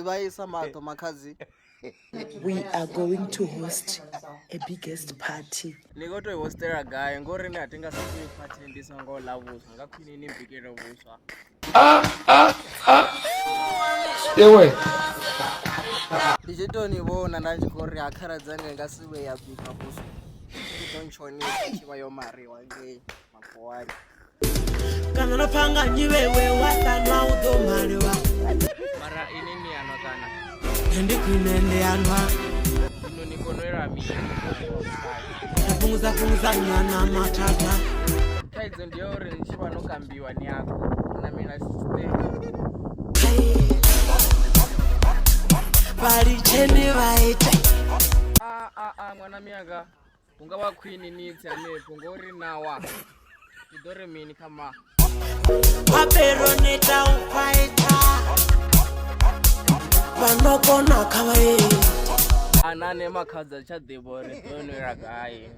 We are going to host a biggest party. Nigoto hostera guy ngori ni atinga safi party ndisango lavuswa ngakwini ni mbikiro vuswa. Yewe. Ndichitoni vona ndachikori akharadzanga ngasiwe yabika vuswa. Ndonchoni chiva yo mari wange makwari. Kana napanga nyiwewe watanwa udomalewa. Mara inini anokana. Ndi kunende anwa. Ino nikonoera mimi. Punguza nyana matata. Kaidzo ndiyo uri nchiva nokambiwa ni yako. Na mina siste. Bari chene vaite. Mwana mianga. Ungava queen needs anepo ngori nawa. Idore mini kama. Paperoneta ufaita. Vanokona kavae. Anane makadza chadebore donera guy.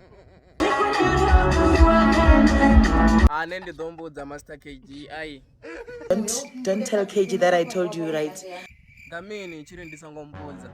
Ane ndidombudza Master KG ai. Don't tell KG that I told you, right? Ngamini chiri ndisangombudza.